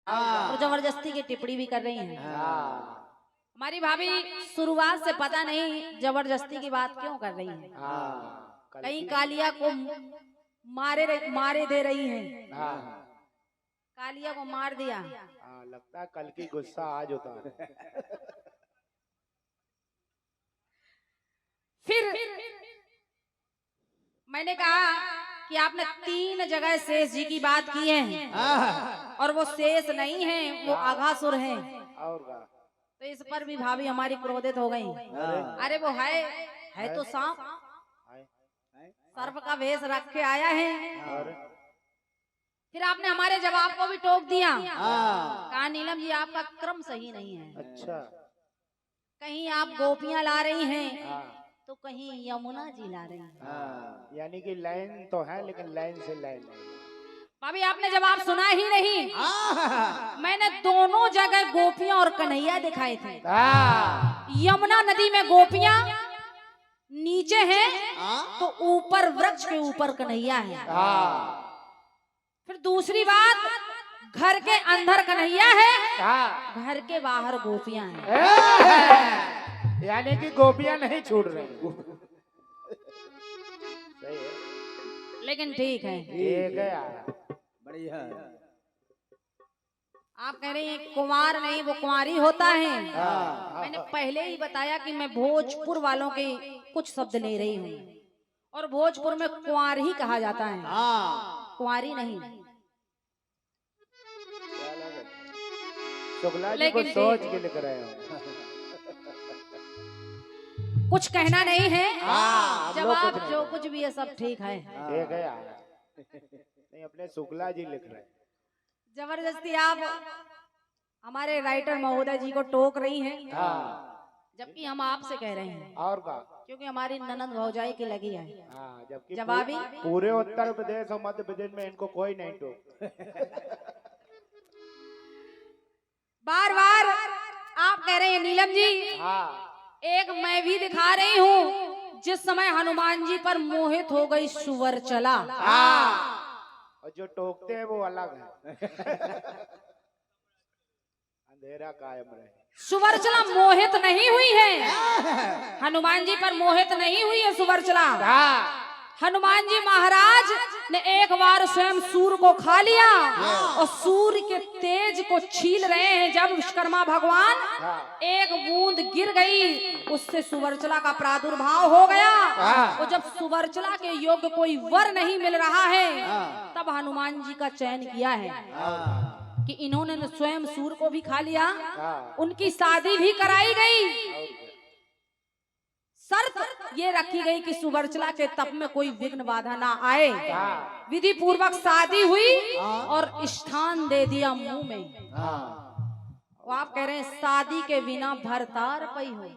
और जबरदस्ती की टिप्पणी भी कर रही हैं। हमारी भाभी शुरुआत से पता नहीं जबरदस्ती की बात क्यों कर रही है। कहीं कालिया को मारे दे रही हैं। कालिया को मार दिया। लगता है कल की गुस्सा आज होता है। फिर मैंने कहा कि आपने 3 जगह शेष जी की बात की है और वो शेष नहीं है, वो अघासुर है। और का? तो इस पर भी भाभी हमारी क्रोधित हो गई। अरे वो है तो सांप, सर्प का वेश रख के आया है। फिर आपने हमारे जवाब को भी टोक दिया। कहा नीलम जी आपका क्रम सही नहीं है। अच्छा, कहीं आप गोपियां ला रही हैं तो कहीं यमुना जी ला रही हैं। यानी कि लाइन तो है लेकिन लाइन से लाइन नहीं। भाभी आपने जवाब सुना ही नहीं। मैंने दोनों जगह गोपियां और कन्हैया दिखाए थे। यमुना नदी में गोपियां नीचे हैं तो ऊपर वृक्ष के ऊपर कन्हैया है। फिर दूसरी बात, घर के अंदर कन्हैया है, घर के बाहर गोपियां हैं। यानी कि गोपियां नहीं छूट रही। सही है, लेकिन ठीक है, ठीक है यार, बढ़िया। आप कह रही हैं कुंवार नहीं वो कुंवारी होता है। मैंने पहले ही बताया कि मैं भोजपुर वालों के कुछ शब्द ले रही हूँ और भोजपुर में कुंवार ही कहा जाता है, कुंवारी नहीं। शुक्ला जी को सोच के लिख रहे हो। कुछ कहना नहीं है, जवाब कुछ नहीं। जो कुछ भी है सब ठीक है। ठीक है यार, नहीं अपने शुक्ला जी लिख रहे हैं। जबरदस्ती आप हमारे राइटर महोदय जी को टोक रही हैं, जबकि हम आपसे कह रहे हैं। और का? क्योंकि हमारी ननद भौजाई की लगी है। जबकि जवाबी पूरे उत्तर प्रदेश और मध्य प्रदेश में इनको कोई नहीं टोक। बार बार आप कह रहे हैं नीलम जी। एक मैं भी दिखा रही हूँ जिस समय हनुमान जी पर मोहित हो गई सुवर चला। और जो टोकते हैं वो अलग है। अंधेरा कायम रहे। सुवर्चला मोहित नहीं हुई है, हनुमान जी पर मोहित नहीं हुई है सुवर्चला। हनुमान जी महाराज ने एक बार स्वयं सूर्य को खा लिया और सूर्य के तेज को छील रहे हैं। जब विश्वकर्मा भगवान एक बूंद गिर गई, उससे सुवर्चला का प्रादुर्भाव हो गया। और जब सुवर्चला के योग्य कोई वर नहीं मिल रहा है, तब हनुमान जी का चयन किया है कि इन्होंने स्वयं सूर्य को भी खा लिया, उनकी शादी भी कराई गई। शर्त ये रखी गई कि सुवर्चला के तप में कोई विघ्न बाधा ना आए। विधि पूर्वक शादी हुई और स्थान दे दिया मुंह में। वो आप कह रहे हैं शादी के बिना भरतार पई हो।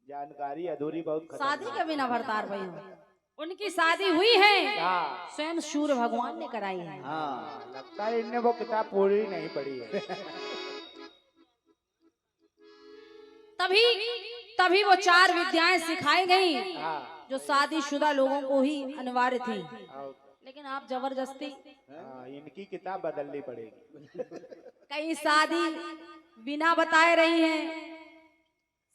जानकारी अधूरी बहुत। शादी के बिना भरतार पई हो। उनकी शादी हुई है, स्वयं सूर्य भगवान ने कराई है। लगता है इनने वो किताब पूरी नहीं पढ़ी है। तभी वो 4 विद्याएं सिखाई गई जो शादीशुदा लोगों को ही अनिवार्य थी। लेकिन आप जबरदस्ती इनकी किताब बदलनी पड़ेगी। कहीं शादी बिना बताए रही हैं,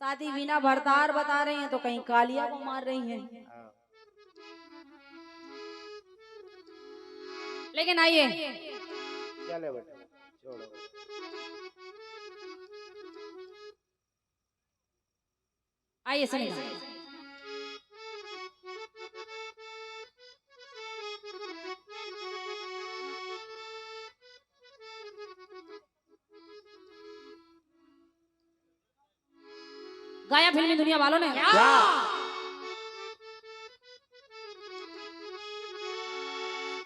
शादी बिना भरतार बता रही हैं, तो कहीं कालिया को मार रही हैं। लेकिन आइए, चले बेटा छोड़ो। आइए सुनिए। गाया फिल्मी दुनिया वालों ने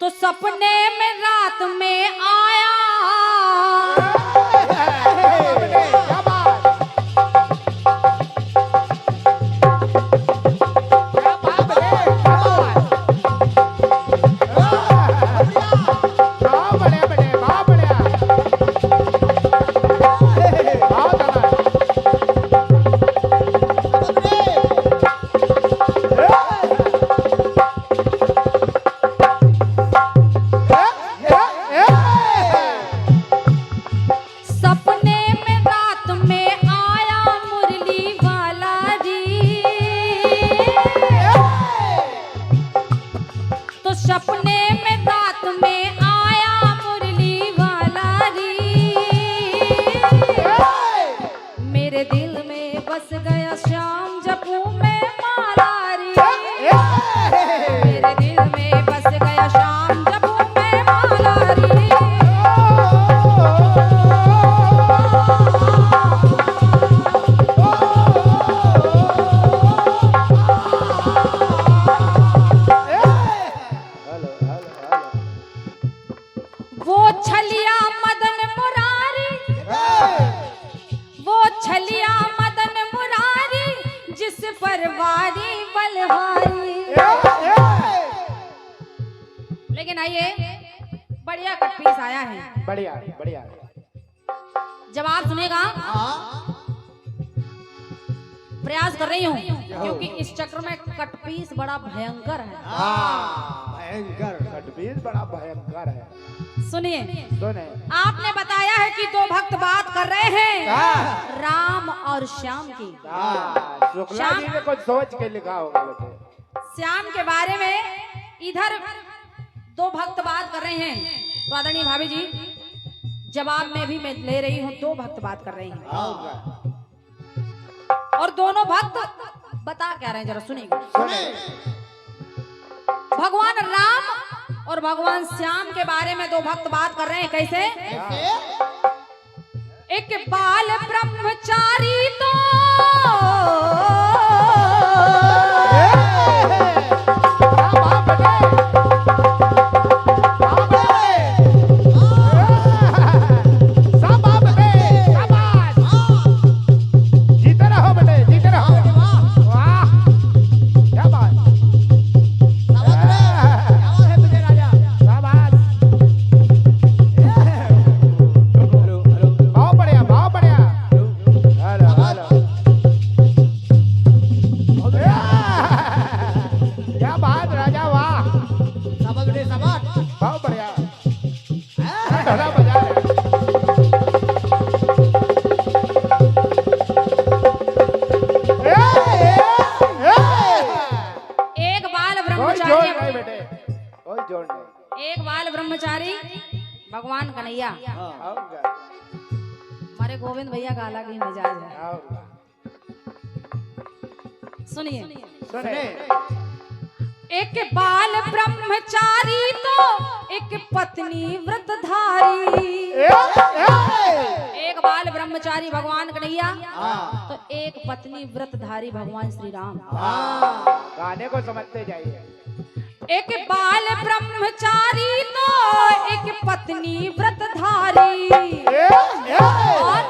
तो सपने में रात में आया। छलिया मदन मुरारी, वो छलिया मदन मुरारी जिस पर वारी बलवारी। लेकिन आइए, बढ़िया कट पीस आया है, बढ़िया बढ़िया। जवाब सुनेगा। प्रयास कर रही हूँ क्योंकि इस चक्र में कट पीस बड़ा भयंकर है। भयंकर कटपीस बड़ा भयंकर है। सुनिए, सुने। आपने बताया है कि दो भक्त बात कर रहे हैं राम और श्याम की। शुक्ला जी ने कुछ सोच के लिखा होगा बेटे। श्याम के बारे में इधर दो भक्त बात कर रहे हैं, तो आदरणीय भाभी जी जवाब में भी मैं ले रही हूँ। दो भक्त बात कर रहे हैं और दोनों भक्त बता क्या रहे हैं, जरा सुनिएगा। भगवान राम और भगवान श्याम के बारे में दो भक्त बात कर रहे हैं। कैसे? एक बाल ब्रह्मचारी तो एक बाल ब्रह्मचारी भगवान कन्हैया। हमारे गोविंद भैया का अलग ही मिजाज है। सुनिए, सुने। एक बाल ब्रह्मचारी तो एक पत्नी व्रतधारी। एक बाल ब्रह्मचारी भगवान कन्हैया तो एक पत्नी व्रतधारी भगवान श्री राम। गाने को समझते जाइए। एक बाल ब्रह्मचारी तो एक पत्नी व्रतधारी। और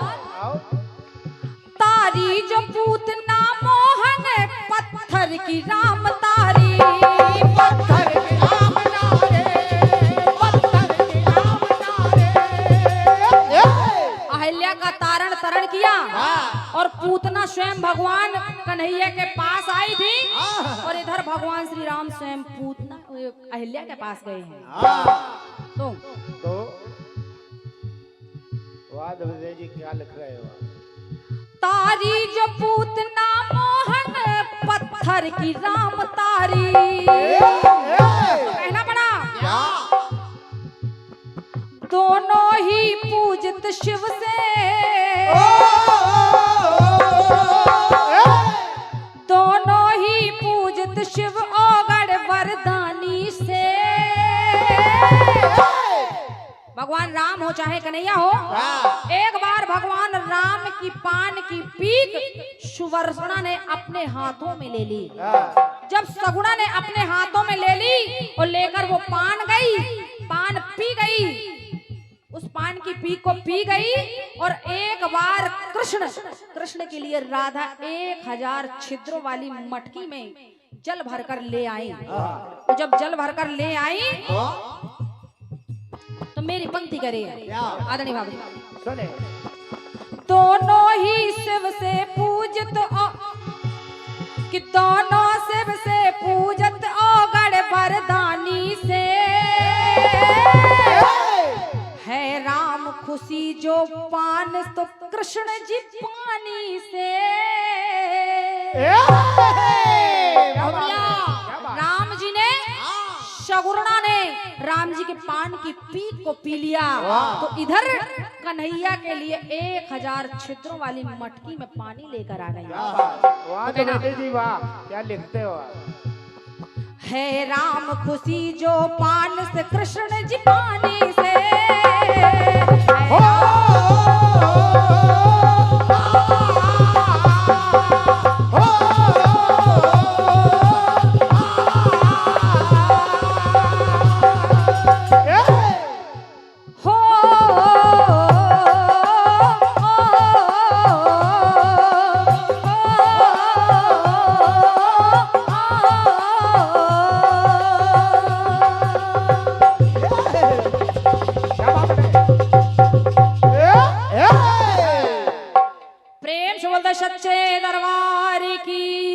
तारी जो पूतना मोहन पत्थर की राम तारी। पत्थर की राम तारे, पत्थर की राम तारे। अहिल्या का तारण तरण किया और पूतना स्वयं भगवान कन्हैया के पास आई थी और इधर भगवान श्री राम स्वयं पूतना अहिल्या के पास गए हैं। तो वाद विजय जी क्या लिख रहे हो? तारी जो पूतना मोहन पत्थर की राम तारी। तो कहना पड़ा दोनों ही पूजित शिव से, दोनों ही पूजित शिव ओगड़ वरदानी से। भगवान राम हो चाहे कन्हैया हो, एक बार भगवान राम की पान की पीक सुवर्णा ने अपने हाथों में ले ली। जब सगुणा ने अपने हाथों में ले ली और लेकर वो पान गई, पान पी गई, उस पान की पीक को पी गई और एक बार कृष्ण के लिए राधा 1000 छिद्रों वाली मटकी में जल भरकर ले आई। तो जब जल भरकर ले आई तो मेरी पंक्ति करे आदरणीय भाभी सुने। दोनों ही शिव से पूजित कि दोनों शिव से पूजत ओगड़ वरदानी से। है राम खुशी जो पान तो कृष्ण जी पानी से। राम जी ने, सगुणा ने राम जी के पान की पीक को पी लिया। तो इधर कन्हैया के लिए 1000 छिद्रों वाली मटकी में पानी लेकर आ गई। वाह तो बेटे जी वाह, क्या लिखते हो? है राम खुशी जो पान से कृष्ण जी पानी से। हो बोलते सच्चे दरबार की।